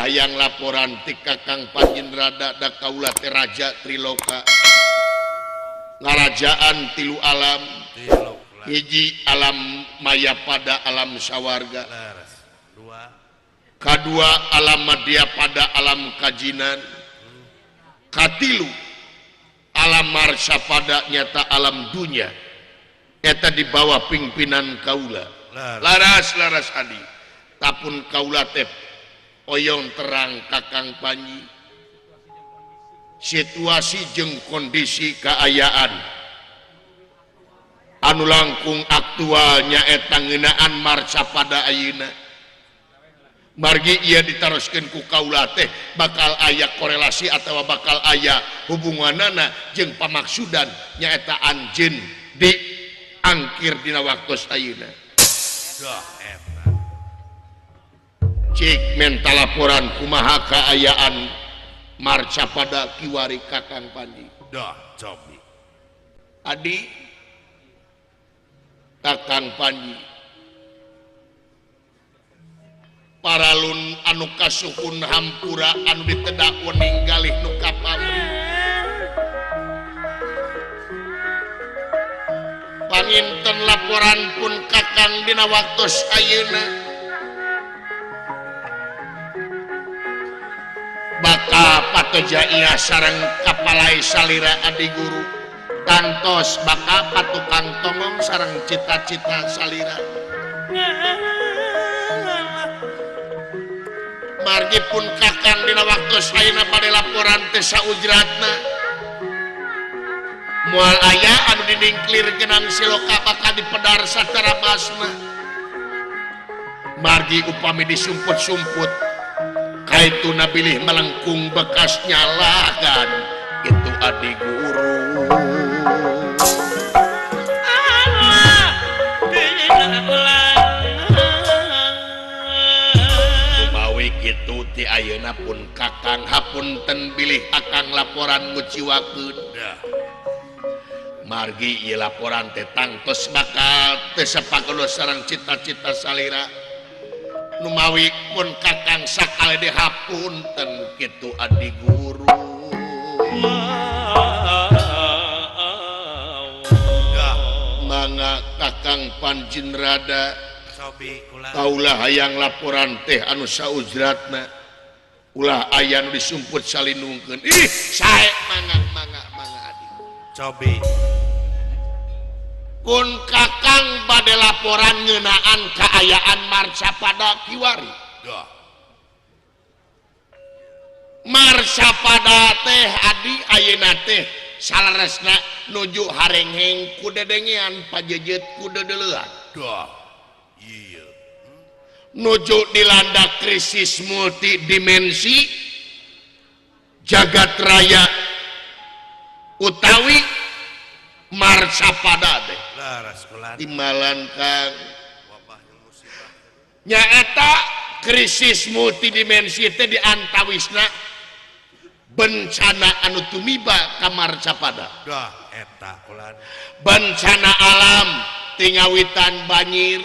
ulah yang laporan ti Kakang Panjenrada da kaula teh raja Triloka ngarajaan tilu alam hiji alam maya pada alam sawarga kedua alam madya pada alam kajinan katilu alam marsha pada nyata alam dunia eta di bawah pimpinan kaula laras adi tapun kaula teh oyong terang Kakang Panji situasi jeung kondisi keayaan anu langkung aktualnya eta ngeunaan marsha pada ayeuna margi ieu ditaroskeun ku kaula teh bakal aya korelasi atawa bakal aya hubunganana jeung pamaksudan nyaeta anjeun diangkir dina waktos ayeuna cik mental laporan kumaha kaayaan marsha pada kiwari Kakang Panji cobi adi Kakang Panji paralun anu kasuhun hampura anu ditedak wening galih nu kapamri panginten laporan pun Kakang dina waktos ayeuna baka patoja iya sareng kapalai salira adi guru kantos baka patukang tongong sareng cita-cita salira margi pun Kakang dina waktu ayeuna pada laporan teh saujratna moal aya anu diningklir genang siloka baka dipedar satara basna margi upami disumput-sumput kaitu nabilih melengkung bekas nyalagan itu adi guru umawi kitu ti ayeuna pun Kakang hapunten bilih akang laporan nguciwakeun margi ieu laporan teh tangtos bakal teu sapagodo sareng cita-cita salira numawi pun Kakang sakale dihapunten kitu adi guru mangga Kakang Panjenrada kaulah hayang laporan teh anu saujratna ulah aya nu disumput salinungkeun ih sae mangga adi cobi pun Kakang bade laporan ngeunaan kaayaan marsha pada kiwari marsha pada teh adi ayeuna teh salaresna nuju harengheng ku dedengean pajejet ku dedeleuan iya nuju dilanda krisis multidimensi jagat raya utawi marsha pada teh timbalan Kang nyaeta krisis multidimensi teh diantawisna bencana anu tumiba ka marsha pada eta ulan bencana alam tingawitan banjir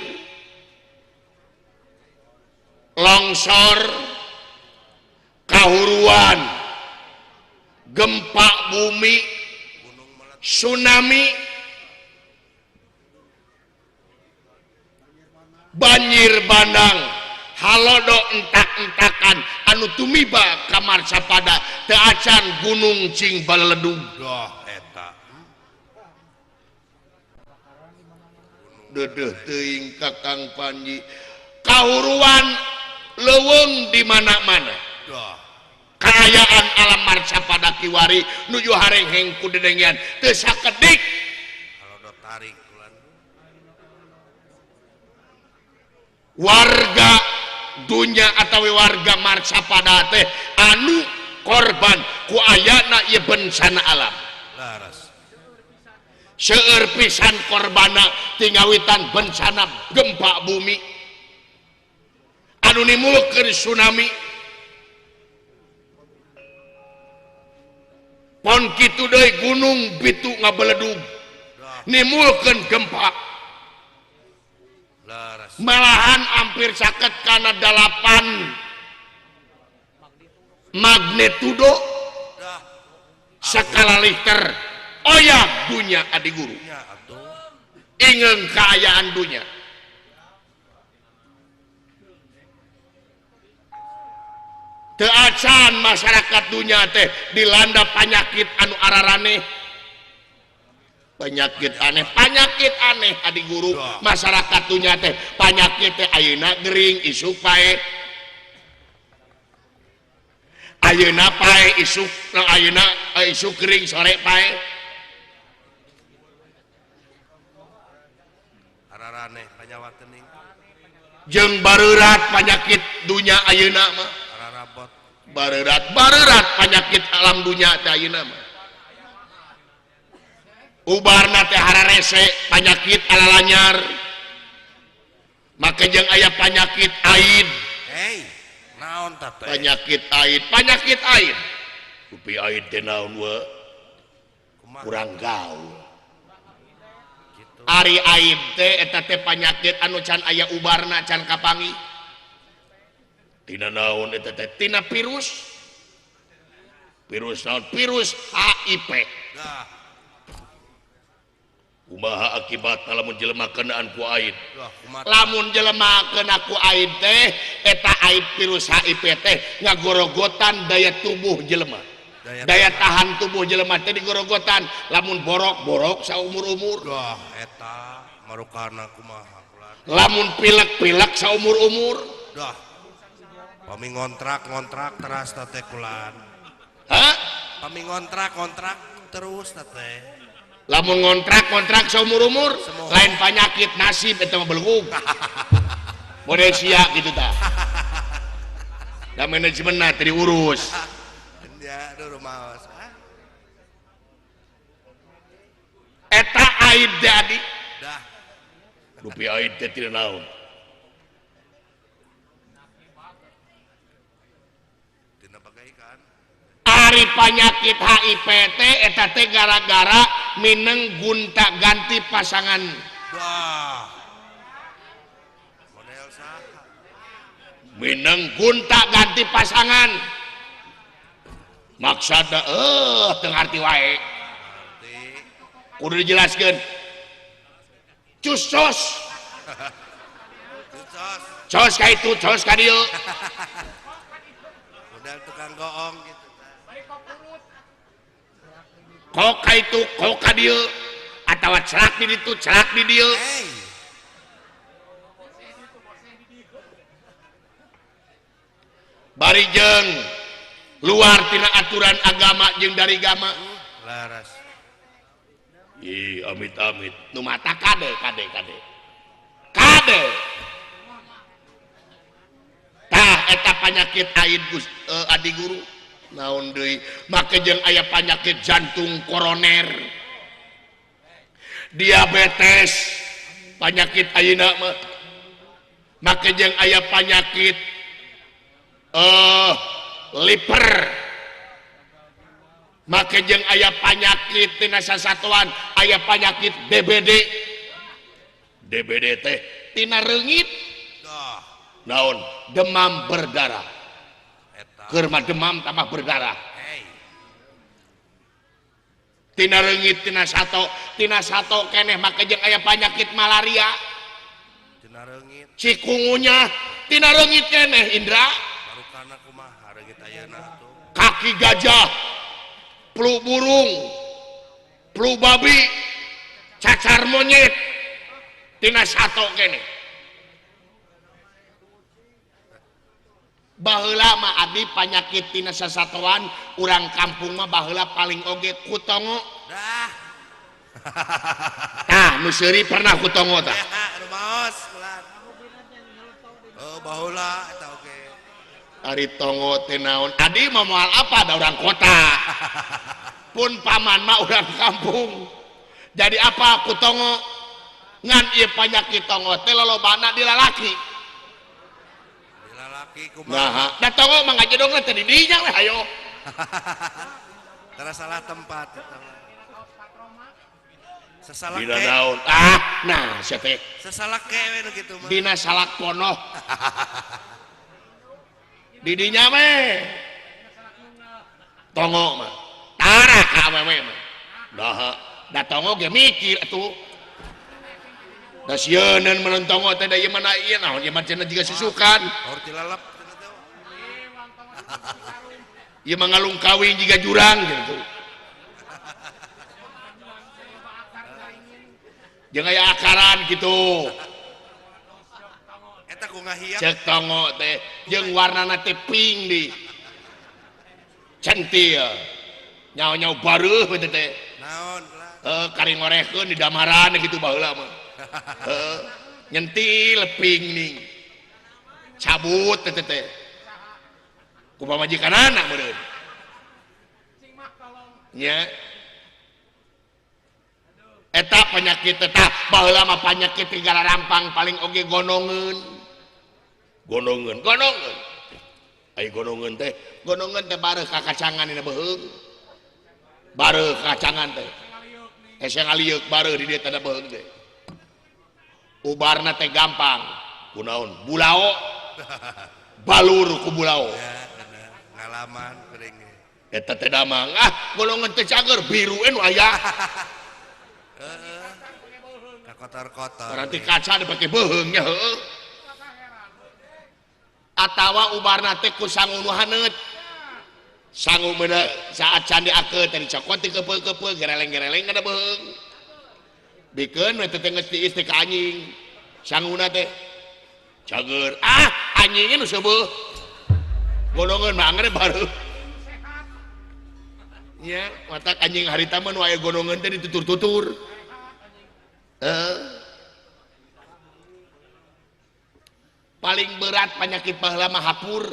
longsor kahuruan gempa bumi tsunami banjir bandang halodo entak-entakan anu tumiba ka marsha pada teu acan gunung cing baleledung eta dedeh teuing Kakang Panji kahuruan leuweung di mana-mana kaayaan alam marsha pada kiwari nuju harengheng ku dedengean teu sakedik halodo tarik ulan warga dunya atawi warga marsha pada teh anu korban ku ayana ieu bencana alam laras seueur pisan korbana tingawitan bencana gempa bumi anu nimulkeun tsunami pon kitu deui gunung bitu ngabeledug nimulkeun gempa laras malahan hampir saket kana 8 magnitudo dah skala Richter oyak dunya adi guru nya atuh ingin keayaan dunya teu acan masyarakat dunya teh dilanda penyakit anu araraneh penyakit aneh adi guru masyarakat dunya teh penyakit teh ayeuna gering isuk pae ayeuna pae isuk ayeuna isuk gering sore pae araraneh panyawa teuning jeung bareurat penyakit dunya ayeuna mah ararabot bareurat penyakit alam dunya teh ayeuna mah ubarna teh hararese penyakit alalanyar make jeung aya penyakit aid hei naon tah teh penyakit aid kupi aid teh naon we kumaha kurang gaul gitu ari aid teh eta teh penyakit anu can aya ubarna can kapangi tina naon eta teh tina virus naon virus HIV dah kumaha akibatna lamun jelema keunaan ku aid dah kumaha lamun jelema kena ku aid teh eta aid virus HIV teh ngagorogotan daya tubuh jelema daya tahan tubuh jelema teh digorogotan lamun borok saumur-umur dah eta marukana kumaha kulan lamun pilek saumur-umur dah pami ngontrak teras teh kulan hah pami ngontrak terus teh lamun ngontrak saumur-umur Semoga. lain penyakit nasib eta mah belengug model sia gitu tah da manajemenna teh diurus ya dulu maos eta aid jadi dah rupi aid teh tidak naon tina bagaikan ari penyakit HIV teh eta teh gara-gara mineng gonta-ganti pasangan dah model saha mineng gonta-ganti pasangan maksudna teu ngarti wae nanti kudu dijelaskeun cus sos ka itu cos ka dieu model tukang goong gitu tah kok ka itu kok ka dieu atawa celak di ditu celak di dieu hey bari jeung luar tina aturan agama jeung dari agama laras ih amit-amit nu mata kade tah eta penyakit aid adi guru naon deui make jeung aya penyakit jantung koroner diabetes penyakit ayeuna mah make jeung aya penyakit liver make jeung aya penyakit tina sasatuan aya penyakit DBD teh tina reungit dah naon demam berdarah eta keur mah demam tambah berdarah hey tina reungit tina sato keneh make jeung aya penyakit malaria tina reungit cikungunya tina reungit keneh Indra marukana kumaha reungit ayeuna tuh kaki gajah flu burung flu babi cacar monyet tina sato keneh baheula mah abdi penyakit tina sasatoan urang kampung mah baheula paling oge kutongo dah tah nu seuri pernah kutongo tah ya anu maos kulan oh baheula eta oge ari tongo teh naon adi mah moal apa da urang kota pun paman mah urang kampung jadi apa kutongo ngan ieu penyakit tongo teh lolobana di lalaki di lalaki kumaha nah da tongo mah ngajedong teh di dinya we hayo tara salah tempat eta mah sesalak dina ke naon nah sia teh sesalak ke we nu kitu mah dina salak ponoh di dinya meh tongo mah tara ka awewe mah da tongo ge mikir atuh da sieun meun tongo teh da ieu mana ieu naon ieu mah cenah jiga susukan Hor tilalap ieu mah ngalung kawin jiga jurang gitu jeung aya akaran gitu eta ku ngahiap cek tongo teh jeung warnana teh pink di centil nyao-nyao bareuh teh teh naon kari ngorehkeun di damaran gitu baheula mah nyentil pink ning cabut teh teh ku pamajikanana meureun nya eta penyakit tetap baheula mah penyakit tinggal rampang paling oge gonongeun ai gonongeun teh bareuh ka kacangan dina beheung bareuh kacangan teh ese ngalieuk bareuh di dieu teh beheung teh ubarna teh gampang kunaon bulao balur ku bulao ya ngalaman kuring eta teh damang golongan teh cager biru anu aya kotor-kotor berarti kaca dipake beheung nya heueuh atawa ubarna teh ku sangu nu haneut sangu meuna saat candi akeun teh dicokot ti kepeul-kepeul gereleng-gereleng kada beheung bikeun we teh geus tiis teh ka anjing sanguna teh cager anjingnya nu seubeuh golongan mah anggar bareuh nya matak anjing harita mah nu aya golongan teh ditutur-tutur paling berat penyakit baheula mah hapur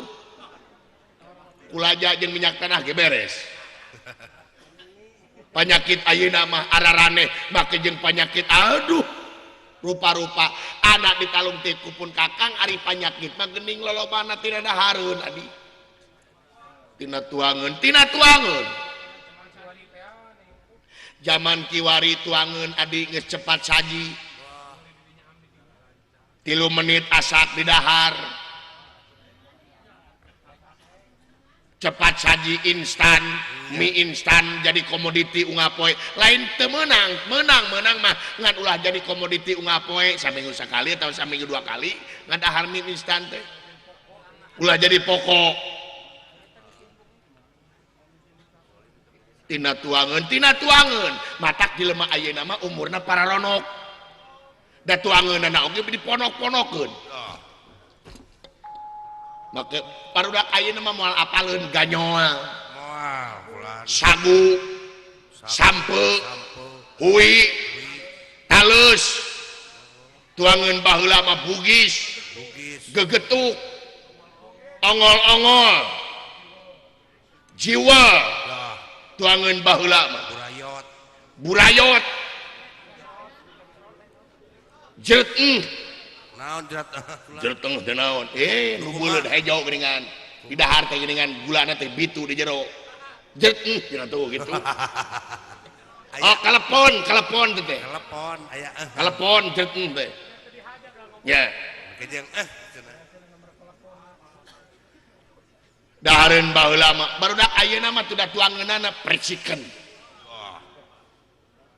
kulaja jeung minyak tanah ge beres penyakit ayeuna mah araraneh make jeung penyakit aduh rupa-rupa anak ditalung ti kupun kakang ari penyakit mah geuning lolobana tina dahareun adi tina tuangeun zaman kiwari tuangeun adi geus cepat saji 3 menit asak di dahar cepat saji instan mie instan jadi komoditi ungapoe lain teu menang mah ngan ulah jadi komoditi ungapoe saminggu sakali atau saminggu 2 kali ngan dahar mie instan teh ulah jadi pokok tina tuangeun matak jelema ayeuna mah umurna pararonok da tuangeunna oge diponok-ponokeun make parudak ayeuna mah moal apaleun ganyoal sagu sampe hui talus tuangeun baheula mah bugis gegetuk ongol-ongol jiwa tuangeun baheula mah burayot jeut naon jeut teh naon nu beuleud hejo geuningan di dahar teh geuningan gulana teh bitu di jero jeut cenah tuh gitu kalepon teh aya kalepon jeut teh nya kejeng dahareun baheula mah barudak ayeuna mah teu da tuangeunana presikeun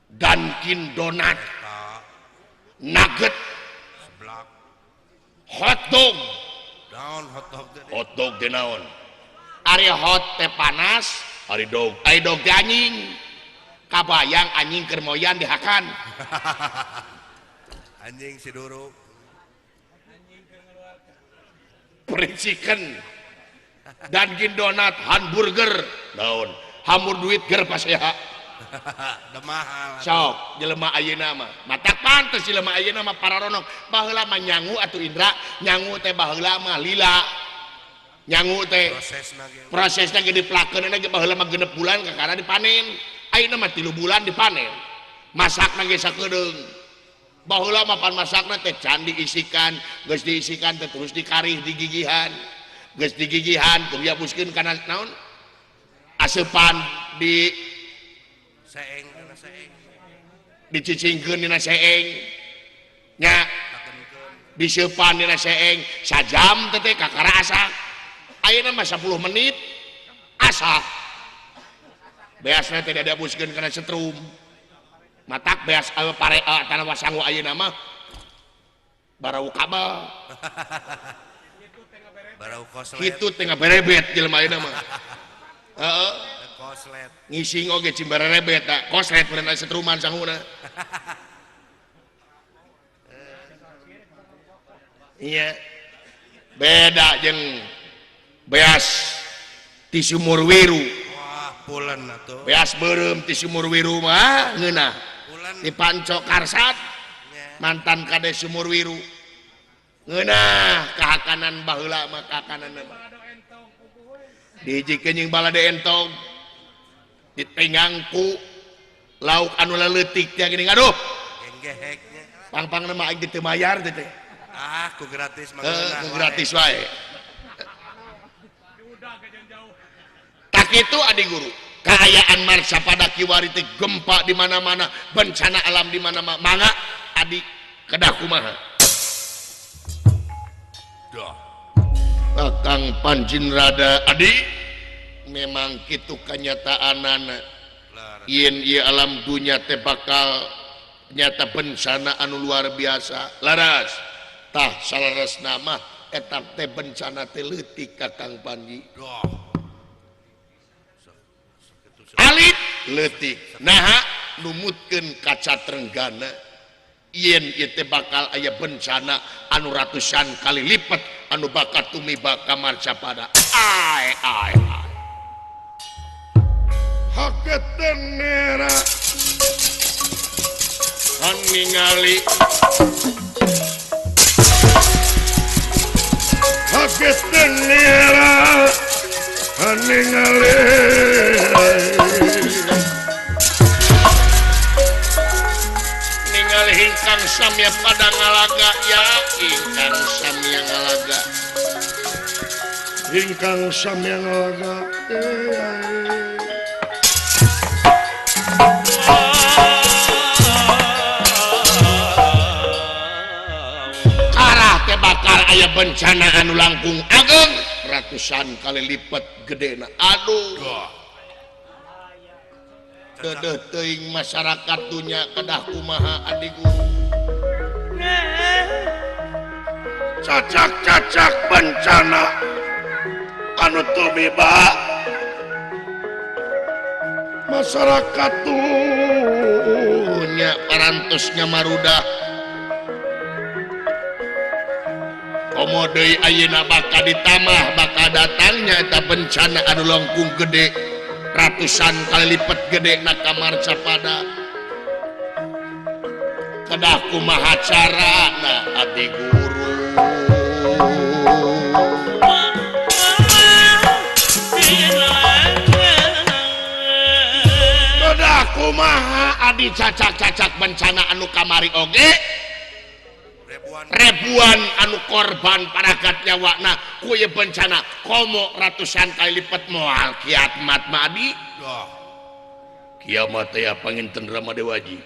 Dunkin Donat nugget hotdog teh naon ari hot teh panas ari dog teh anjing kabayang anjing keur moyan dihakan anjing si duruk pericikan Dunkin Donat hamburger naon hamur duit ger paseha mahal sok jelema ayeuna mah matak pantes jelema ayeuna mah pararonok baheula mah nyangu atuh Indra nyangu teh baheula mah lila nyangu teh prosesna ge diplakeunna ge baheula mah 6 bulan kakana dipanen ayeuna mah 3 bulan dipanen masakna ge sakeudeung baheula mah pan masakna teh can diisikan geus diisikan teh terus dikarih digigihan geus digigihan teu diabuskeun kana naon asepan di seeng dicicingkeun dina seeng nya diseupan dina seeng sajam teh kakara asak ayeuna mah 10 menit asak beasna tidak diabuskeun kana setrum matak beas pare tanah wasanggu ayeuna mah barau kabel barau koslet kitu teh ngaberebet jelema ayeuna mah heeh koslet ngising oge cimbarebet da koslet beunang setruman sanguna iya beda jeung beas ti sumur wiru wah pulen atuh beas beureum ti sumur wiru mah ngeunah pulen di Panco Karsat mantan kade sumur wiru ngeunah kahakanan baheula mah kahakanan dijikeun jeung balade entong ditengangku lauk anu leutik teh geuning aduh genggeheknya pang-pangna mah aing teu mayar teh ku gratis mah ku gratis wae tak itu adik guru kaayaan Marsha pada kiwari teh gempa di mana-mana bencana alam di mana-mana mangga adik kedah kumaha Kakang Panjinrada adik memang kitu kenyataanana yen ieu alam dunya teh bakal nyata bencana anu luar biasa laras tah salaresna mah eta teh bencana teh leutik Kakang Panji alit leutik naha numutkeun kaca Trenggana yen ieu teh bakal aya bencana anu ratusan kali lipat anu bakal tumiba ka Marcapada ai hakeuteun nera han ningali hakeuteun nera han ningali ningali hingkang samya pada ngalaga ya hingkang samya ngalaga hingkang samya ngalaga arah teh bakal aya bencana anu langkung ageng ratusan kali lipat gedena aduh dedeh teuing masyarakat dunya kedah kumaha adik guru cacak-cacak bencana anu tumiba masyarakat dunya parantosnya marudah komo deui ayeuna bakal ditamah bakal datangnya eta bencana anu langkung gede ratusan kali lipat gede na ka Marcapada kedah kumaha carana adik guru kedah kumaha adi cacak-cacak bencana anu kamari oge ribuan anu korban paragat nyawakna ku ieu bencana komo ratusan kali lipat moal kiamat madi kiamat teh panginten Ramadewaji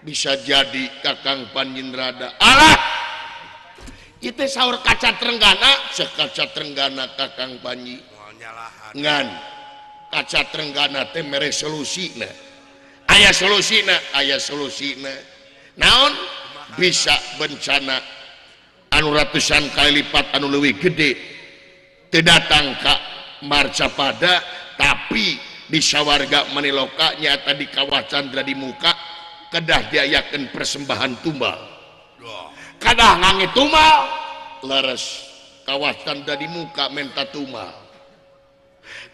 bisa jadi Kakang Panjinrada alah itu saur kaca Trenggana sekaca Trenggana Kakang Panji ngan kaca Trenggana teh mere solusina aya solusina naon bisa bencana anu ratusan kali lipat anu leuwih gede teu datang ka Marcapada tapi di sawarga Maniloka nyata di Kawah Candra di muka kedah diayakeun persembahan tumbal kadah ngange tumbal leres Kawah Candra di muka menta tumbal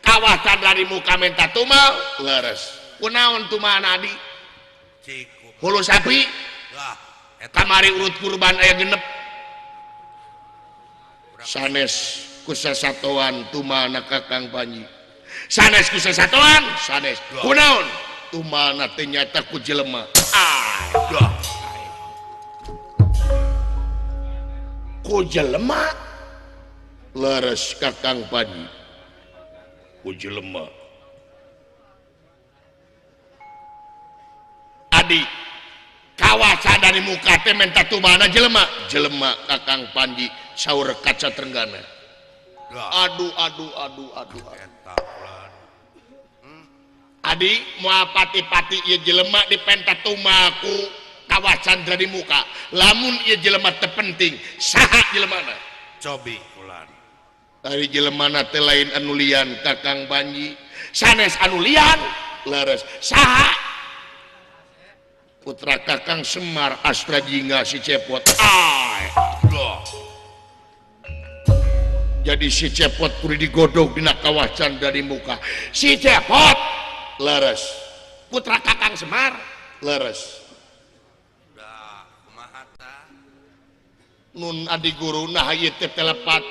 Kawah Candra di muka menta tumbal leres kunaon tumbal adi hulu sapi kamari urut kurban aya genep sanes kusasatoan tumalna Kakang Panji sanes kusasatoan sanes kunaon tumalna teh nyata ku jelema ku jelema leres Kakang Panji ku jelema adi kawasan dari muka teh menta tumalna jelema Kakang Panji saur kaca Trenggana aduh Adi moal pati-pati ieu jelema dipenta tumaku Kawah Chandra di muka lamun ieu jelema teu penting saha jelemana cobi ulan ari jelemana teh lain anu lian Kakang Panji sanes anu lian leres saha putra Kakang Semar Astra Jingga si Cepot jadi si Cepot kudu digodog dina Kawah Chandra di muka si Cepot leres putra Kakang Semar leres udah kumaha tah nun adi guru nah ieu teh telepat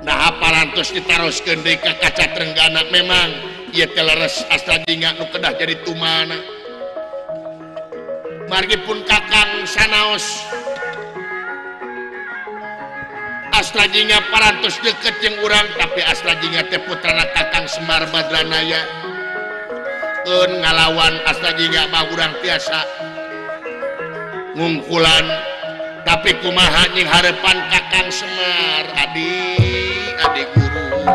nah parantos ditaroskeun deui ka kaca Trenggana memang ieu teh leres Astra Jingga nu kedah jadi tumana margi pun Kakang sanaos Astra Jingga parantos deket jeung urang tapi Astra Jingga teh putrana Kakang Semar Badranaya keun ngalawan Astra Jingga mah urang tiasa ngungkulan tapi kumaha nying harepan Kakang Semar adi guru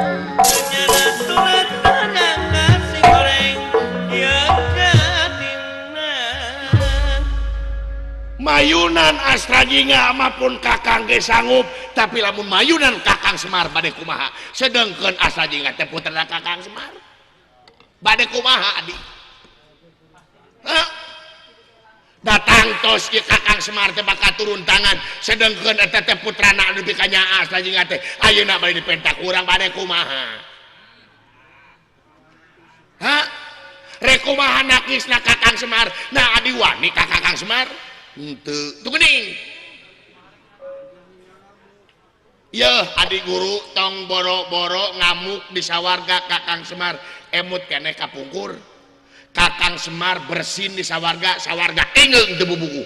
mayunan Astra Jingga maupun Kakang ge sanggup tapi lamun mayunan Kakang Semar bade kumaha sedengkeun Astra Jingga teh putrana Kakang Semar bade kumaha adi datang tos ieu Kakang Semar teh bakal turun tangan sedengkeun eta teh putrana anu dikanyaa Astra Jingga teh ayeuna bade dipentak urang bade kumaha rek kumaha nakisna Kakang Semar nah adi wani ka Kakang Semar henteu teu geuning yeuh adi guru tong boro-boro ngamuk di sawarga Kakang Semar emut keneh kapungkur Kakang Semar bersin di sawarga engeung teu bubuku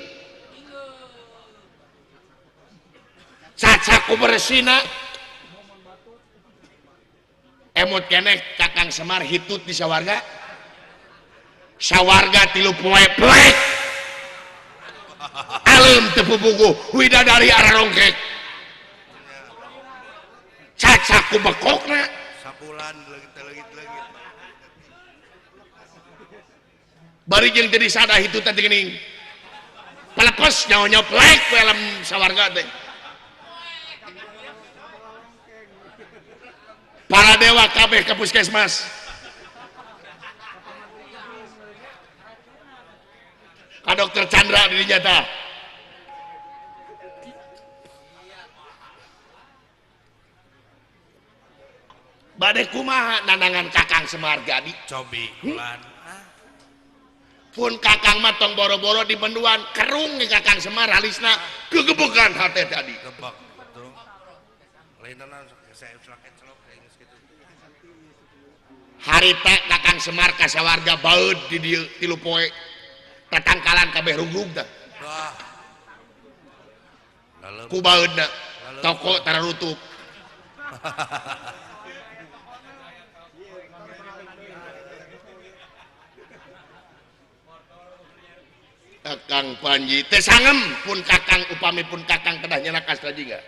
cacaku bersina emut keneh Kakang Semar hitut di sawarga 3 poe plek alem teu bubuku widadari ararongkek cacaku bekokna sabulan legit bari jeung teu disada hitutan teh geuning palepos nyawa plek ku alam sawarga teh para dewa kabeh ke puskesmas ka dokter Chandra di dinya tah bade kumaha nanangan Kakang Semar jadi cobi ulan pun Kakang mah tong boro-boro di benduan kerung nih Kakang Semar alisna gegebegan hate tadi gebek tuh lainna saya selaket celok geus kitu harita Kakang Semar ka sawarga baeud di dieu 3 poe tatangkalan kabeh rugrug tah wah ku baeudna toko tararutup Kakang Panji teh sangem pun Kakang upami pun Kakang kedah nyana Astra Jingga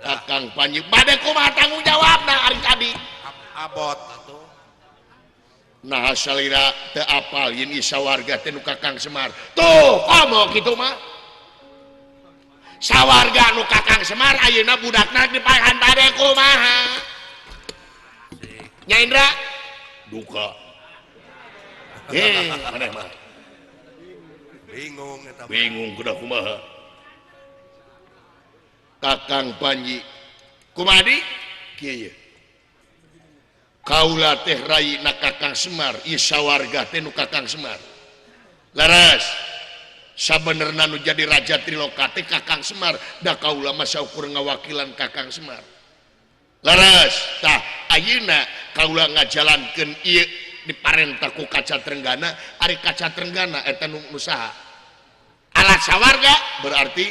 Kakang Panji bade kumaha tanggung jawabna ari tadi abot atuh nah salira teu apal yen isa warga teh nu Kakang Semar tuh komo kitu mah sawarga nu Kakang Semar ayeuna budakna dipaehan bade kumaha Nya Indra duka maneh mah bingung kudah kumaha Kakang Panji kumadi kieu kaula teh rayina Kakang Semar ieu sawarga teh nu Kakang Semar laras sabenerna nu jadi raja Triloka teh Kakang Semar da kaula mah saukur ngawakilan Kakang Semar laras tah ayeuna kaula ngajalankeun ieu diparentah ku Kaca Trenggana ari Kaca Trenggana eta nu saha alat sawarga berarti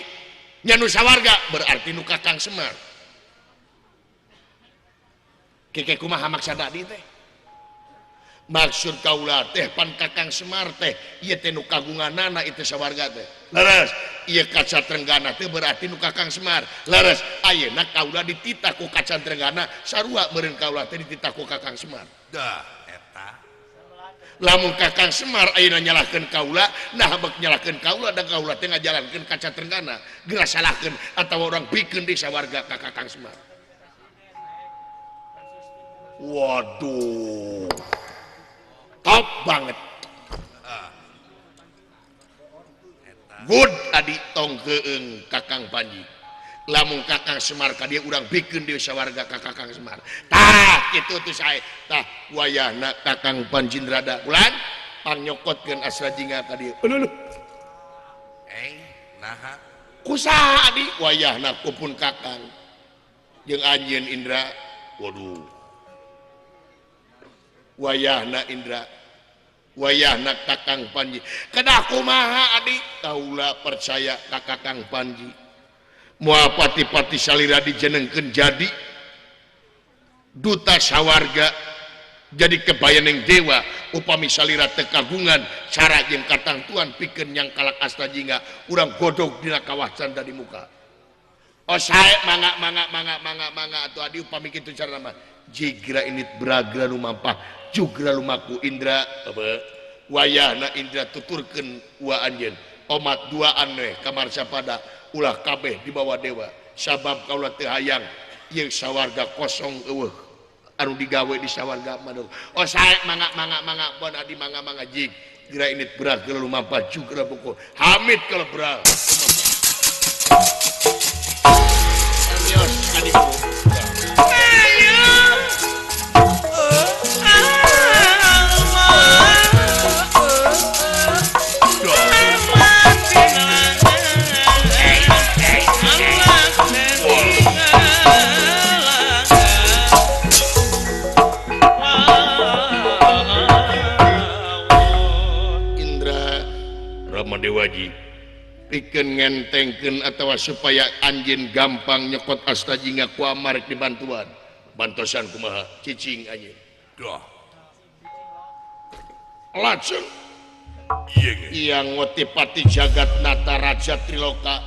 nya nu sawarga berarti nu Kakang Semar keke kumaha maksada di teh maksud kaula teh pan Kakang Semar teh ieu teh nu kagunganana itu sawarga teh leres ieu kaca Trenggana teh berarti nu Kakang Semar. Leres ayeuna kaula dititah ku kaca Trenggana sarua meureun kaula teh dititah ku Kakang Semar. Dah eta. Lamun Kakang Semar ayeuna nyalahkeun kaula, nah bek nyalahkeun kaula da kaula teh ngajalankeun kaca Trenggana, geura salahkeun atawa orang pikeun di sawarga ka Kakang Semar. Waduh. Top banget. Good adi tong keung Kakang Panji. Lamun Kakang Semar ka dia urang bikin di sawarga ka Kakang Semar. Tah kitu tuh sae. Tah wayahna Kakang Panjindrada ulan panyokotkeun asra jingga ka dieu. Luluh. Naha. Kusaha adi wayahna kupun Kakang jeung anjeun Indra. Waduh. Wayahna Indra. Wayahna Kakang Panji kedah kumaha adik kaula percaya ka Kakang Panji moal pati-pati salira dijenengkeun jadi duta sawarga jadi kebayaneng dewa upami salira teu kagungan cara jeung katangtuan pikeun nyang kalak asta jingga urang godog dina kawasan di muka. Oh sae mangga atuh adi upami kitu carana mah jigra init bragra nu mampah jugra lumaku Indra wayahna Indra tuturkeun wa anjeun omat duaan we kamar sapada ulah kabeh di bawah dewa sabab kaula teu hayang ieu sawarga kosong eueuh anu digawe di sawarga manung. Oh sae mangga pon adi mangga jig gira init bragra lumampah jugra buku hamid kalau bra Anios adikku. Dewaji pikeun ngentengkeun atawa supaya anjeun gampang nyekot asta jingga ku amarek dibantuan bantosan kumaha cicing anjeun dah lajeng ieu ngotipati jagat nata raja Triloka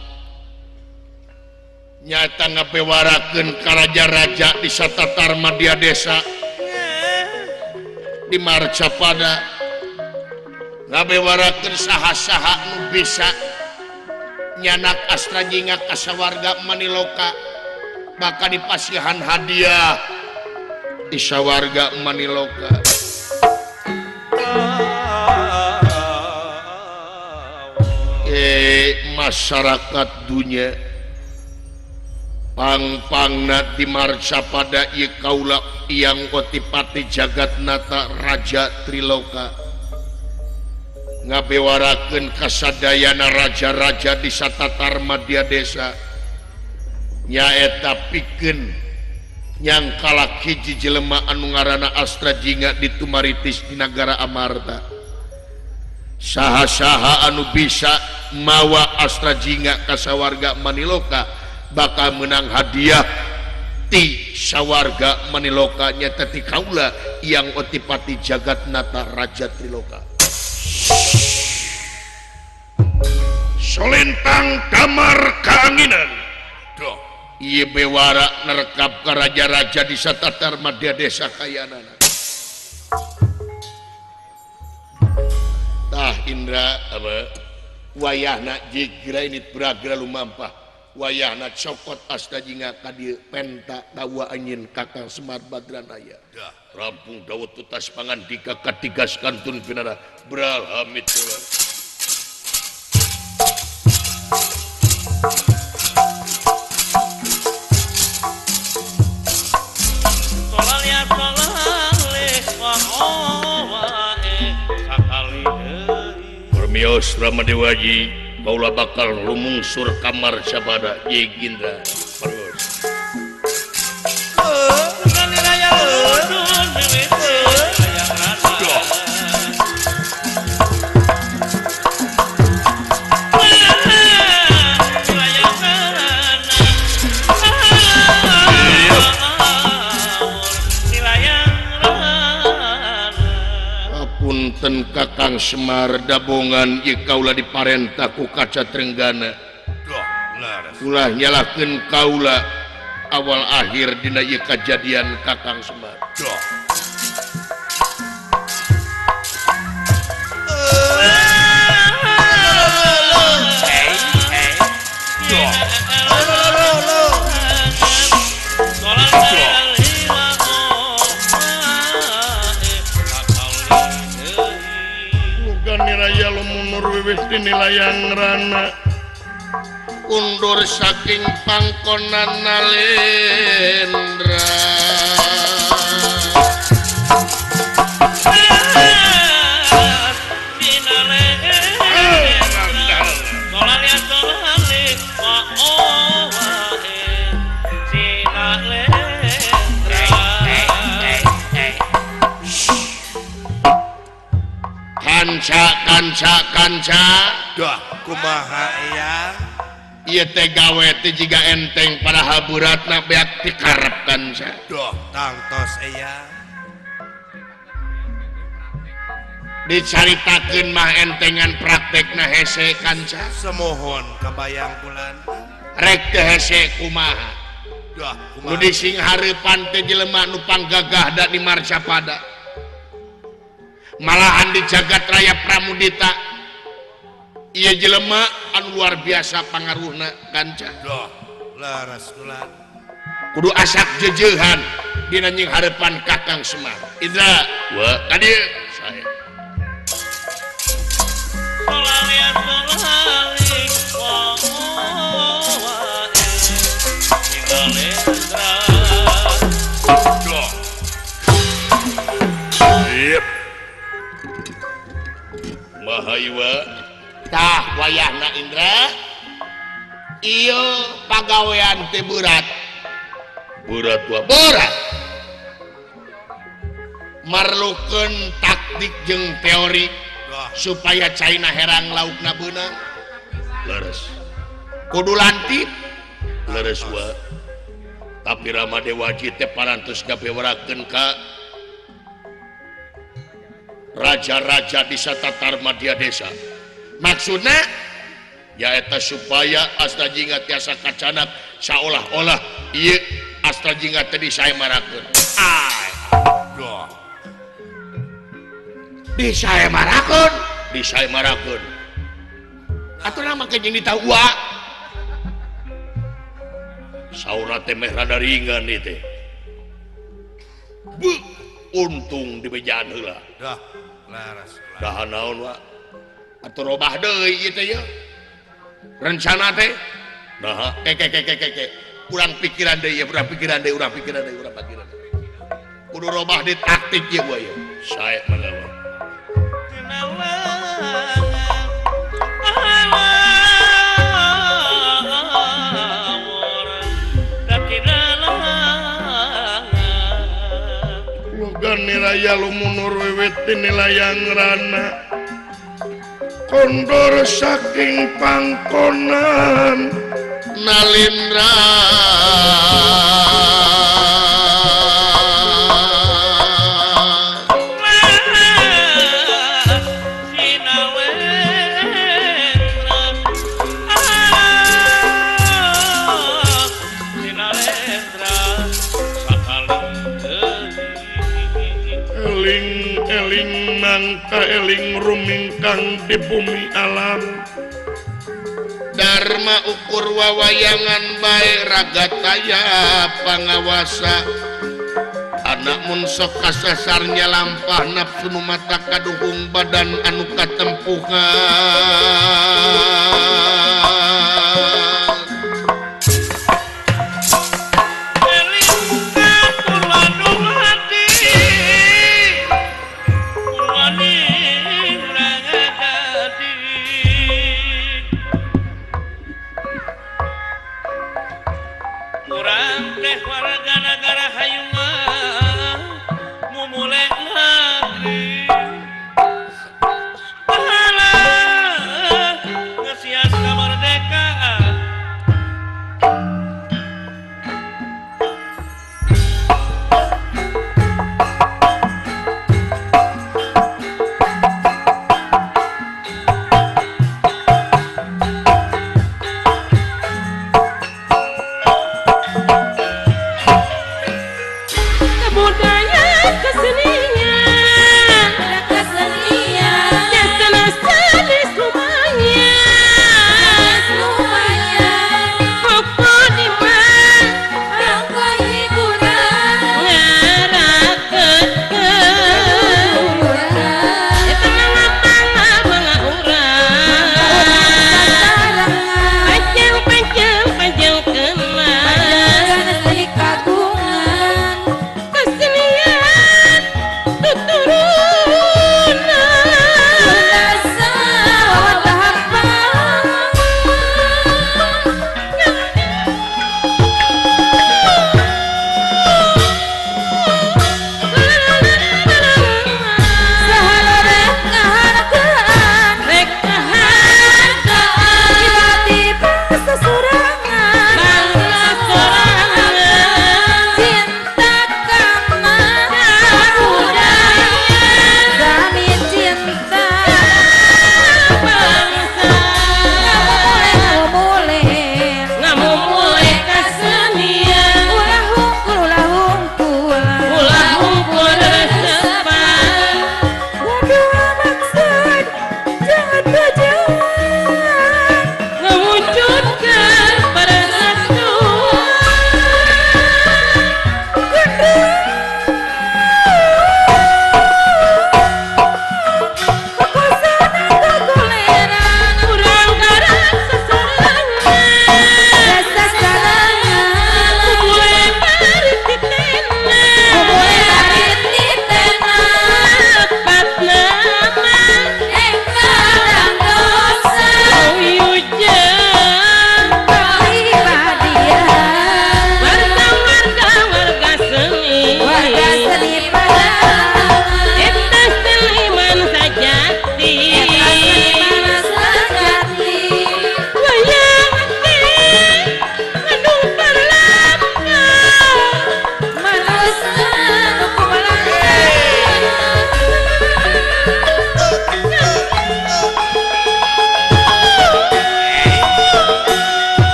nyata ngabewarakeun ka raja-raja di Satatar Madya Desa di Marcapada ngabewarakeun saha-saha nu bisa nyanak astra jingga ka sawarga Maniloka maka dipasihan hadiah di sawarga Maniloka. Masyarakat dunia pang-pangna di Marcapada ieu kaula yang otipati jagat nata raja Triloka ngabewarakeun kasadayana raja-raja di Satatar Madya Desa nyaeta pikeun nyang kalak hiji jelema anu ngaranna Astra Jingga di Tumaritis di Nagara Amarta. Saha-saha anu bisa mawa Astra Jingga ka sawarga Maniloka bakal menang hadiah ti sawarga Maniloka nyata ti kaula yang otipati jagat nata raja Triloka. Solentang damar kaanginan doh ieu bewara nerekap ka raja-raja di Satatar Madya Desa kayanana. Tah Indra apa wayahna jigra init bragra lumampah wayahna cokot asta jingga ka dieu penta dawa anjeun Kakang Semar Badranaya rampung dawet tutas pangandika katigas kantun pinana bral hamid tulan. Permios Ramadewaji kaula bakal lumungsur kamar sabada Jegindra perus. Apunten Kakang Semar dabongan ieu kaula diparentah ku kaca Trenggana ulah nyalakeun kaula awal akhir dina ieu kajadian Kakang Semar. Niraya lumunur wiwit nilayang rana undur saking pangkonan Nalendra kanca dah kumaha eyang ieu teh gawe teh jiga enteng pada haburatna beak dikarep kanca dah tangtos eyang dicaritakeun mah entengan praktekna hese kanca semohon kabayang bulan rek teh hese kumaha dah nu dising hareupan teh jelema nu panggagah da di Marcapada malahan di jagat raya Pramudita ieu jelema anu luar biasa pangaruhna kanca doh laras bulan kudu asak jeujehan dina nying hareupan Kakang Semar. Indra wa tadi saya Mahaywa tah wayahna Indra ieu pagawean teh berat marlukeun taktik jeung teori supaya caina herang laukna beunang leres kudu lantip leres wa tapi Ramadewa teh parantos gapewarakeun ka raja-raja di Satatar Madya Desa maksudnya yaeta supaya Astra Jingga tiasa kacanap seolah-olah iya Astra Jingga tadi saya marakeun di saya marakeun atuh nama kejeng ditawa saura teh meh rada ringan ieu teh untung di bejaan heula dah laras dah naon wa atuh robah deui ieu teh ya rencana teh nah urang pikiran deui urang pikiran kudu robah di taktik ieu wa ya sae mangga niraya lumunur wiwit nilayang rana kondor saking pangkonan Nalendra eling rumingkang di bumi alam Dharma ukur wawayangan bae ragataya pangawasa anak mun sok kasasarnya lampah nafsu nu mata kaduhung badan anu katempuhan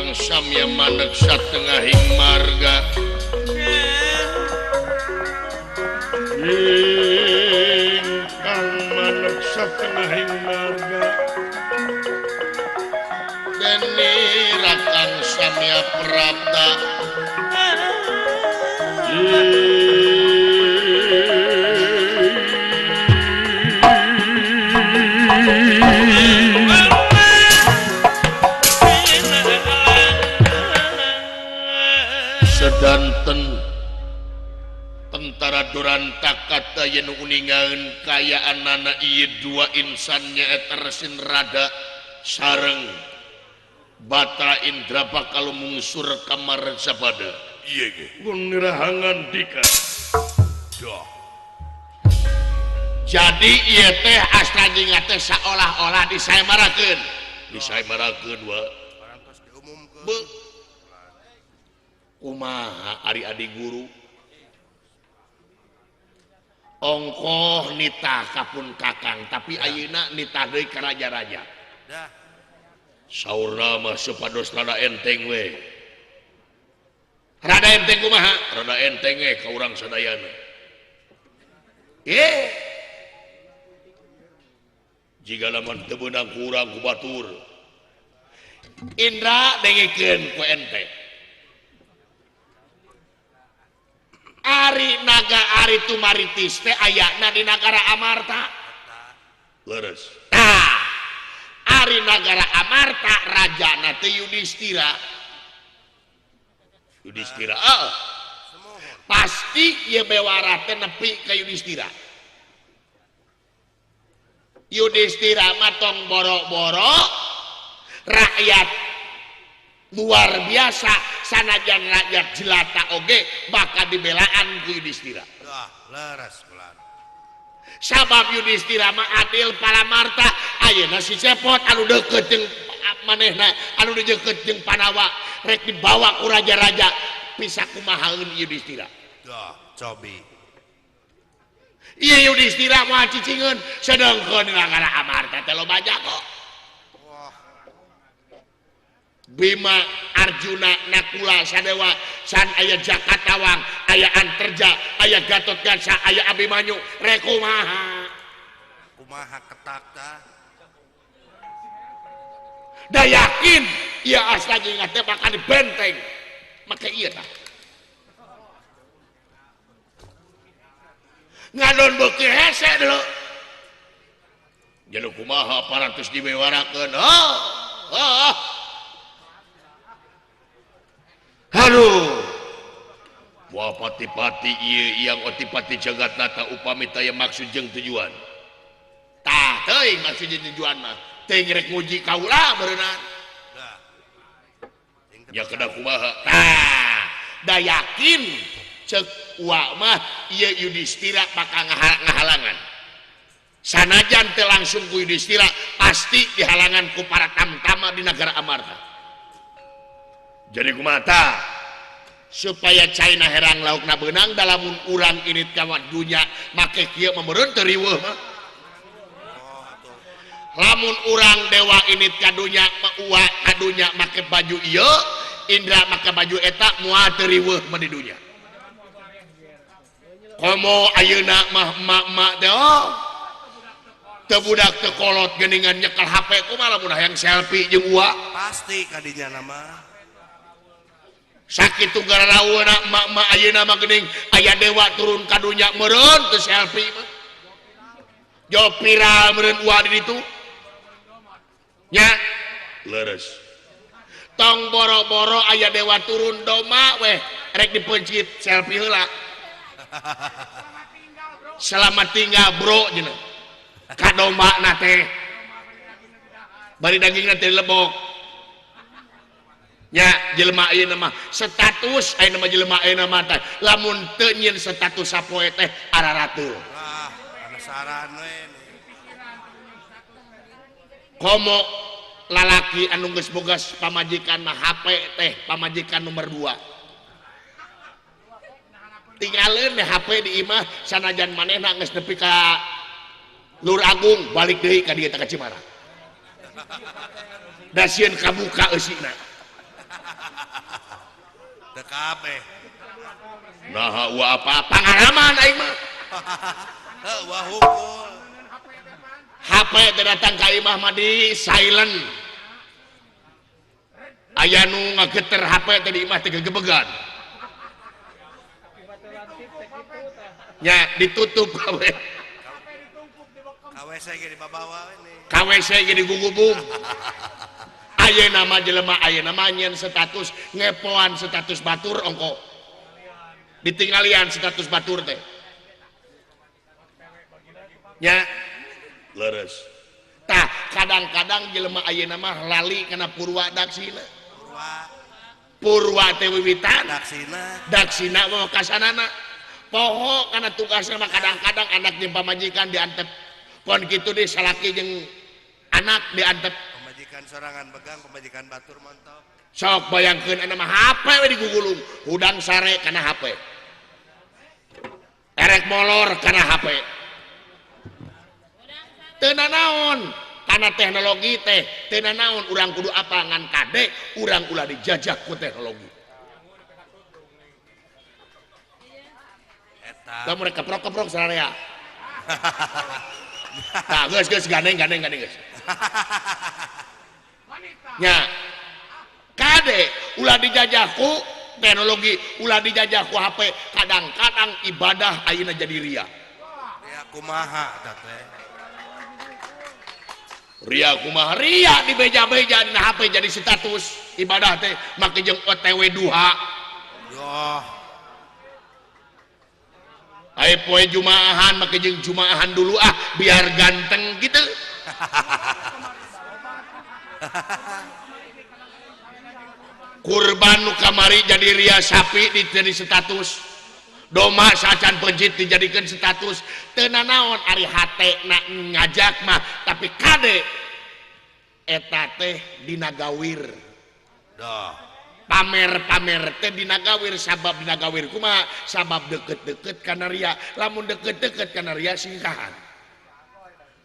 Rakang samya maneg satengahing marga ingkang maneg satengahing marga dene Rakang samya prapta sedanten tentara Durantaka yen uningaeun kayaanana ieu dua insan nyaeta Resin Rada sareng Batra Indra bakal mungsur kamar Sabada. Iya ge. Nirahangan dika. Dah. Jadi ieu teh astra teh seolah-olah disaemarakeun. Disaemarakeun wa. Parantos diumumkeun. Be. Kumaha ari adi guru? Ongkoh nitah kapun kakang tapi ayeuna nitah deui ka raja-raja. Dah. Saurna mah supados rada enteng we. Rada enteng kumaha? Rada enteng we ka urang sadayana. Jika lamun teu beunang ku urang ku batur. Indra dengikeun ku ente. Ari naga ari tumaritis teh ayana di negara Amarta. Leres. Ari negara Amarta rajana teh Yudhistira. Yudhistira. Pasti ieu bewara teh nepi ka Yudhistira. Yudhistira mah tong boro-boro rakyat luar biasa sanajan rakyat jelata oge bakal dibelaan ku Yudhistira. Dah, leres bulan. Sabab Yudhistira mah adil palamarta ayeuna si Cepot anu deukeut jeung manehna anu deukeut jeung Panawa rek dibawa ku raja-raja bisa kumahaeun Yudhistira. Dah, cobi. Ieu Yudhistira moal cicingeun sedengkeun negara Amarta teh loba jago. Bima, Arjuna, Nakula, Sadewa, san aya Jakatawang, aya Anterja, aya Gatotkaca, aya Abimanyu, rek kumaha? Kumaha ketak tah? Da yakin ieu astajing teh bakal dibenteng. Make ieu tah. Ngadon beuki hese deuleu. Jadi kumaha parantos dibewarakeun. Aduh, wah pati-pati iya yang otipati jagat nata upami taya maksud jeung tujuan. Tah, teuing maksud jeung tujuan mah. Teuing rek nguji kaula beunang. Ya kada kumaha. Tah, da yakin ceuk uwa mah ieu Yudhistira bakal ngahalangan. Sanajan teu langsung ku Yudhistira pasti dihalangan ku para tamtama di negara Amarta. Jadi kumata supaya China herang laukna beunang dalam urang init kawat dunya make kieu memereun teu riweuh mah. Lamun urang dewa init ka dunya uwa ka dunya make baju ieu Indra make baju eta moal teu riweuh mah di dunya. Komo ayeuna mah emak-emak teh teu budak teu kolot geuningan nyekel HP kumaha lamun hayang selfie jeung uwa. Pasti kadinya nama. Sakit gara rawana emak-emak ayeuna mah geuning aya dewa turun ka dunya meureun teu selfie mah. Jo viral meureun uwa di ditu. Nya leres. Tong boro-boro aya dewa turun doma weh rek dipencit selfie heula. Selamat tinggal bro cenah. Ka domana teh. Bari dagingna teh lebok. Nya jelema ayeuna mah status ayeuna mah jelema ayeuna mah teh lamun teu nyieun status sapoe teh ararateul. Wah, penasaran we. Komo lalaki anu geus boga pamajikan mah HP teh pamajikan nomor 2. Tinggalin deh HP di imah sanajan manehna geus nepi ka Lur Agung balik deui ka dieu ka Cimarang. Da sieun kabuka eusina. teu kabeh. Nah apa pengalaman aing mah. Wah hukul. HP teh datang ka imah mah di silent. Aya nu ngageter HP teh di imah teh gegebegan. Nya ditutup kabeh. KWC ge di babawa ini. KWC ge digugubung. Ayeuna mah jelema ayeuna mah nyeun status ngepoan status batur ongko. Ditinggalian status batur teh. Nya leres. Tah kadang-kadang jelema ayeuna mah lali kana purwa daksina. Purwa teh wiwitan. Daksina mah kasanana. Poho karena tugasnya mah kadang-kadang anak jeung pamajikan diantep pon kitu deui salaki jeung anak diantep pamajikan sorangan begang pamajikan batur montok sok bayangkeun ana mah HP we digugulung hudang sare kana HP erek molor kana HP teu nanaon kana teknologi teh teu nanaon urang kudu apa ngan kade urang ulah dijajah ku teknologi. Kamu mereka keprok sararea. Nah, geus gandeng geus. Nya. Kade ulah dijajah ku teknologi, ulah dijajah ku HP, kadang-kadang ibadah ayeuna jadi ria. Ria kumaha eta teh? Ria kumaha? Ria di beja-beja dina HP jadi status ibadah teh make jeung OTW duha. Yoh. Ayo poe jumaahan make jeung jumaahan dulu biar ganteng gitu. Kurban nu kamari jadi ria sapi jadi status. Doma sacan pencit dijadikan status. Teu nanaon ari hate na ngajak mah tapi kade eta teh dina gawir. Dah. Pamer teh dina gawir sabab dina gawir kumaha sabab deket-deket kana ria lamun deket-deket kana ria singkahan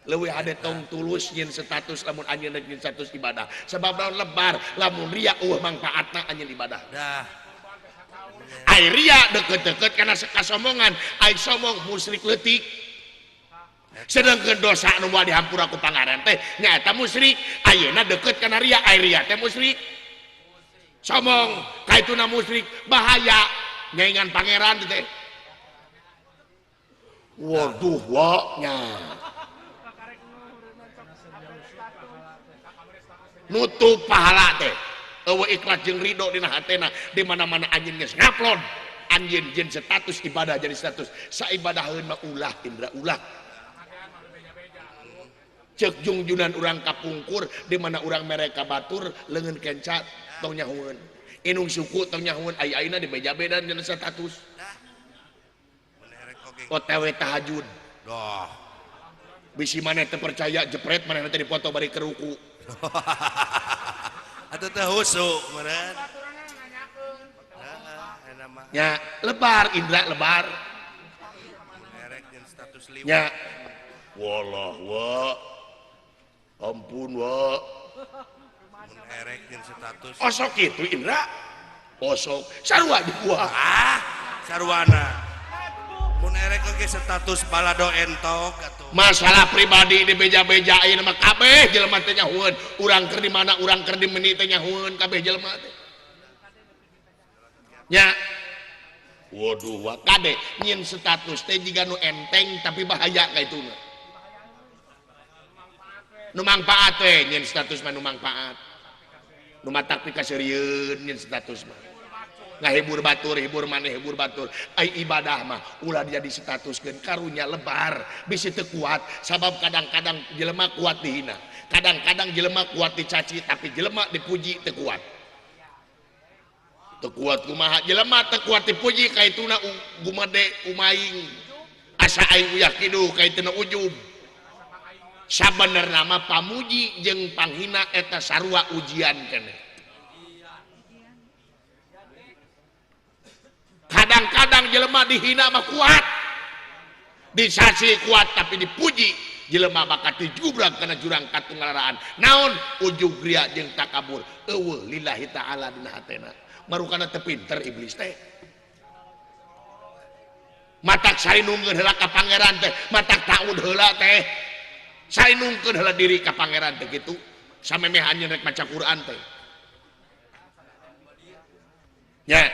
leuwih hade tong tulus nyeun status lamun anjeun nyeun status ibadah sabab lamun lebar lamun ria mangpaatna anjeun ibadah dah ai ria deket-deket kana kasomongan ai somong musyrik leutik sedangkeun dosa nu moal dihampura ku pangaran teh nyaeta musyrik ayeuna deket kana ria ai ria teh musyrik somong kaituna musyrik bahaya nyaingan pangeran teh waduh waknya nutup pahala teh eueuh ikhlas jeung ridho dina hatena di mana-mana anjeun geus ngupload anjeun jeung status ibadah jadi status saibadaheun mah ulah indra ulah cek jungjunan urang kapungkur di mana urang mereka batur leungeun kencat tong nyahueun inung suku tong nyahueun ai-aina di beja-beda dina status OTW tahajud doh bisi maneh teu percaya jepret manehna teh dipoto bari keruku atuh teh husuk meureun nya lebar indra lebar erek jeung status liwat nya wallah wa ampun wa erek jeung status osok kitu indra osok sarua di buah sarwana mun erek oge status balado entok atuh masalah pribadi di beja-beja ayeuna mah kabeh jelema teh nyahueun urang keur di mana urang keur di meuni teh nyahueun kabeh jelema teh nya waduh wa kade nyin status teh jiga nu enteng tapi bahaya kaituna nu mangpaat teh nyin status mah nu mangpaat nu matak pikaseureun nyin status mah ngahibur batur hibur maneh hibur batur ai ibadah mah ulah jadi statuskeun karunya lebar bisi teu kuat sabab kadang-kadang jelema kuat dihina kadang-kadang jelema kuat dicaci tapi jelema dipuji teu kuat teu kuat kumaha jelema teu kuat dipuji kaituna gumade umaing asa aing uyah kidu kaituna ujub sabenerna mah pamuji jeung panghina eta sarua ujian keneh kadang-kadang jelema dihina mah kuat disaci kuat tapi dipuji jelema bakal dijubrak kana jurang katunggalaraan naon ujub ria jeung takabur eueuh lillahi ta'ala dina hatena marukana teu pinter iblis teh. Matak sarinungkeun heula ka pangeran teh, matak taud heula teh. Sarinungkeun heula diri ka pangeran teh kitu. Samemeh anjeun rek maca Quran teh. Nya.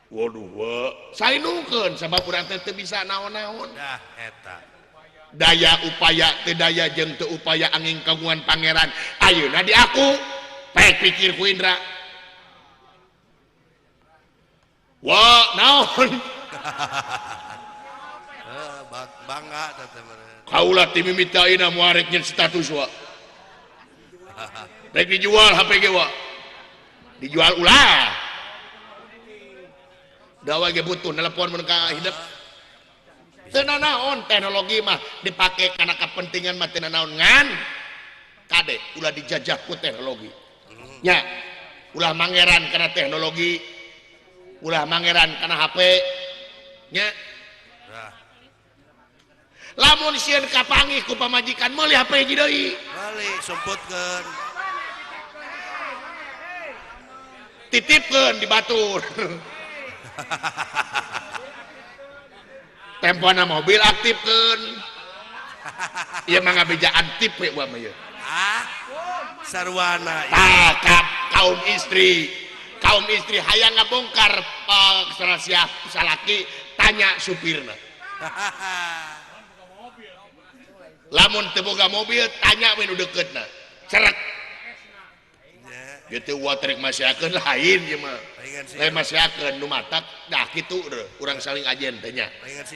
Waduh, sarinungkeun sabab urang teh teu bisa naon-naon. Dah eta. Daya upaya teu daya jeung teu upaya angin kagungan pangeran. Ayeuna di aku pek pikir ku Indra. Wah, naon? Bangga teh Kaula ti mimiti ayeuna moal rek nyen status wa. Rek dijual HP ge wa. Dijual ulah. Dawa ge butuh telepon mun ka hidup. Teu naon teknologi mah dipake kana kepentingan mah teu naon ngan kade ulah dijajah ku teknologi. Nya, ulah mangeran kana teknologi, ulah mangeran kana HP. Nya. Lamun sieun kapanggih ku pamajikan meuli HP hiji deui. Meuli sumputkeun. Titipkeun di batur. Tempona mobil aktifkeun. Ieu mah ngabejaan tip we mah ieu. Sarwana. Tah kaum istri hayang ngabongkar rahasia salaki tanya supirna. Lamun teu boga mobil tanya we nu deuketna. Cerek. Gitu watrek masyakeun lain ieu mah. Lain masyakeun nu matak dah kitu urang saling ajen teh nya.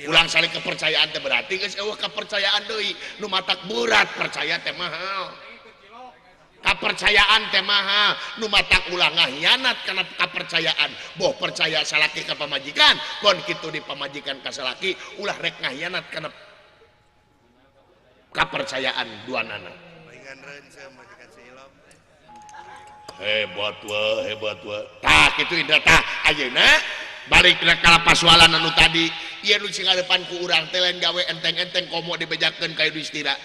Urang saling kepercayaan teh berarti geus eueuh kepercayaan deui. Nu matak berat percaya teh mahal. Kepercayaan teh mahal. Nu matak ulah ngahianat kana kepercayaan. Boh percaya salaki ka pamajikan, kon kitu di pamajikan ka salaki ulah rek ngahianat kana kepercayaan duanana. Hebat wa. Tah kitu Indra tah ayeuna balik ka lapaswalan anu tadi ieu nu cingadepan ku urang teh lain gawe enteng-enteng komo dibejakeun ka Yudhistira.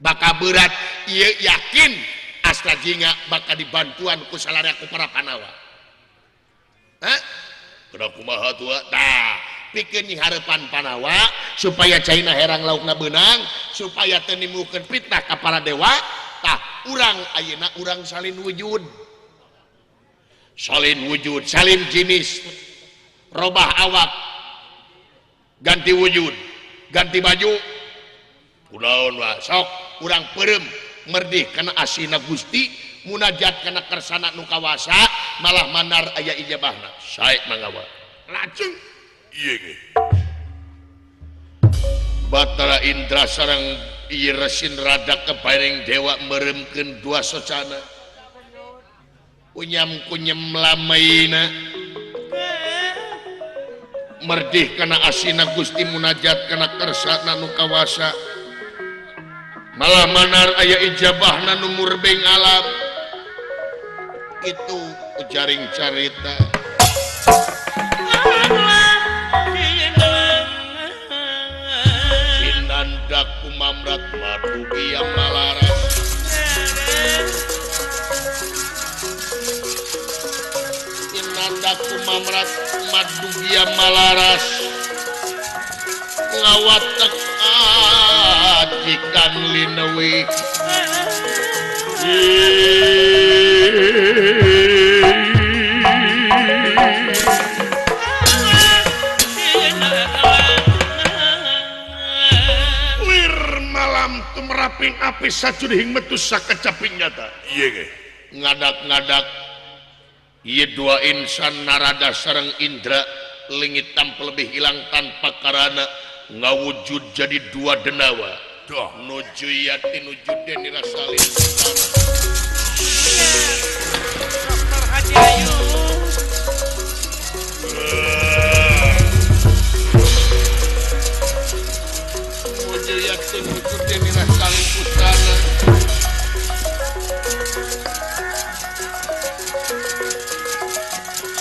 Baka berat ieu yakin astra jinga baka dibantuan ku salarea ku para Panawa. Hah? Kudu kumaha tua? Tah pikeun nying hareupan Panawa supaya caina herang laukna beunang supaya teu nimbulkeun fitnah ka para dewa. Tah urang ayeuna urang salin wujud, salin jenis, robah awak, ganti wujud, ganti baju, kunaon wa sok urang peureum merdih kana asina Gusti, munajat kana kersana nu kawasa, malah mandar aya ijabahna. Sae mangawa. Lajeng ieu ge. Batara Indra sareng ieu resin rada keparing dewa meremkeun dua socana. Kunyam lamaina. Merdih kana asina Gusti munajat kana kersana nu kawasa. Malah manar aya ijabahna nu murbeng alam. Itu ujaring carita. Sinandaku mamrat madugi yang malaras. Sinandaku mamrat madugi yang malaras. Ngawatek ajikan linewi. Meraping api sajuding metu sakecaping nyata. Iya ge. Ngadak-ngadak ieu dua insan narada sareng Indra lingit tampil lebih hilang tanpa karana ngawujud jadi dua denawa. Doh nuju yati nuju deni rasalin. Dokter Haji Ayu. Nuju yati nuju deni rasalin pustana.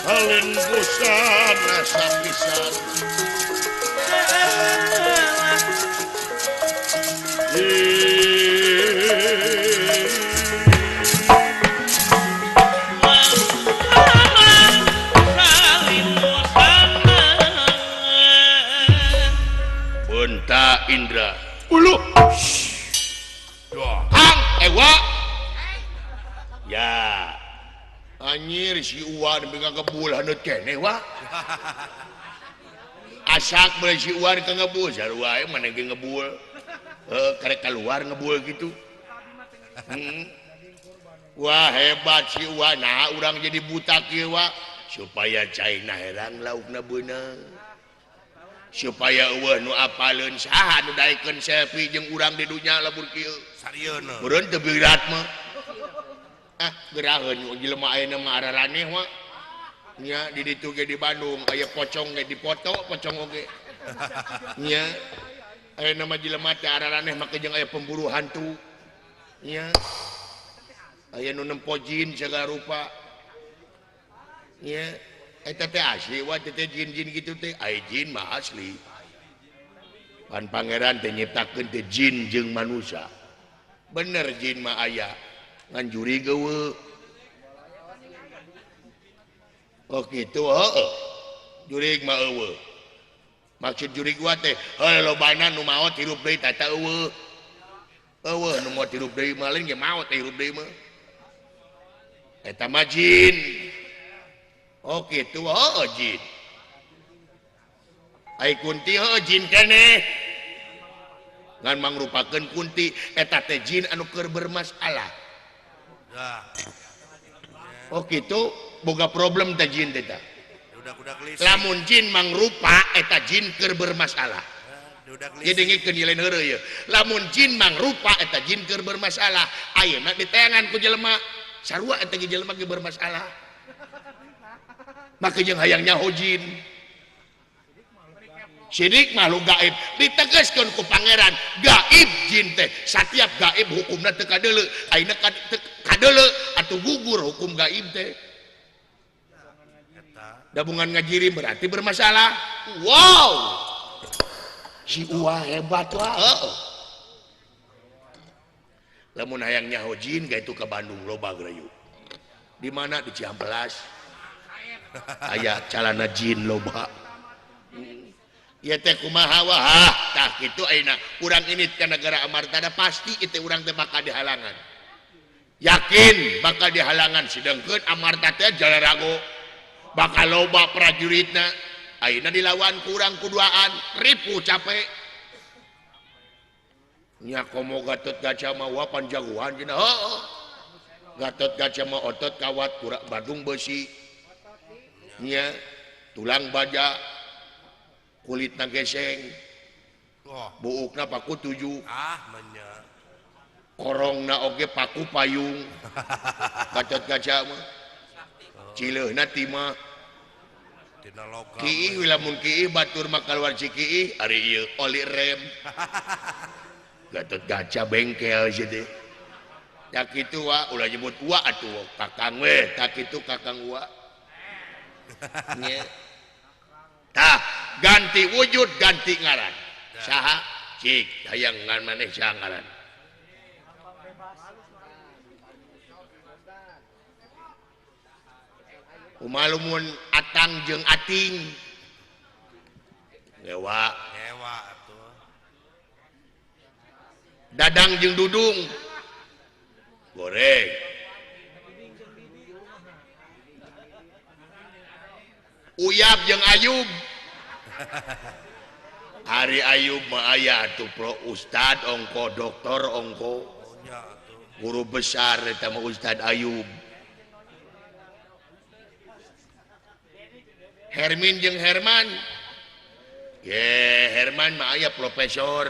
Salin busana sapisan. Anjir si Uwan pegang ngebul hanut kene wah. Asak boleh si Uwan ke ngebul, sarua mana ge ngebul. Karek keluar ngebul gitu. Wah hebat si Uwan, nah urang jadi buta kieu wah supaya China herang laukna beunang. Supaya eueuh nu apaleun saha nu daekeun selfie jeung urang di dunya labur kieu. Sarieuna. Meureun teu berat mah. Geraheun jelema ayeuna mah araraneh wa nya di ditu ge di Bandung aya pocong ge dipoto pocong oge nya ayeuna mah jelema teh araraneh make jeung aya pemburu hantu nya aya nu nempo jin segala rupa nya eta teh asli wa teh jin-jin gitu teh aya jin mah asli pan pangeran teh nyiptakeun teh jin jeung manusia bener jin mah aya ngan juri gewe oh gitu jurig mah eueuh maksud jurig gua teh lobana nu maot hirup deui tata eueuh nu maot hirup deui mah lain ge maot hirup deui mah eta mah jin oh gitu jin ai kunti jin keneh ngan mangrupakeun kunti eta teh jin anu keur bermasalah. Oh gitu boga problem teh jin teh tah. Lamun jin mangrupa eta jin keur bermasalah. Jadi ngikeun ieu heureuh ye. Lamun jin mangrupa eta jin keur bermasalah. Ayeuna diteangan ku jelema sarua eta ge jelema ge bermasalah. Maka jeung hayang nyaho jin. Syirik makhluk gaib ditegaskeun ku pangeran gaib jin teh setiap gaib hukumna teu kadeuleu ayeuna kadeuleu atuh gugur hukum gaib teh gabungan ngajirim berarti bermasalah. Wow si Uwa hebat wah lamun hayang nyaho jin ga itu ke Bandung loba gerayu di mana di Cihampelas aya calana jin loba. Ya teh kumaha wah tah kitu ayeuna urang ini ke negara Amartada pasti itu urang teh bakal dihalangan yakin bakal dihalangan sedengkeun Amarta teh Jalarago bakal loba prajuritna ayeuna dilawan ku urang kuduaan ripu capek nya komo Gatot Kaca mah wapan jagoan cenah Gatot Kaca mah otot kawat kurak badung besi nya tulang baja kulitna geseng buukna paku 7 korongna oge paku payung Gatot Kaca mah cileuhna timah kiih lamun kiih batur mah kaluar cikiih ari ieu oli rem Gatot Kaca bengkel jadi tak kitu wa ulah nyebut wa atuh kakang we tak kitu kakang wa nya tah ganti wujud ganti ngaran saha cik hayang ngan maneh saha ngaran umalumun atang jeung ating ngewa atuh dadang jeung dudung goreng Uyab jeung Ayub Hari Ayub mah aya atuh pro ustad ongko doktor ongko guru besar eta mah Ustad Ayub Hermin jeung Herman ye Herman mah aya profesor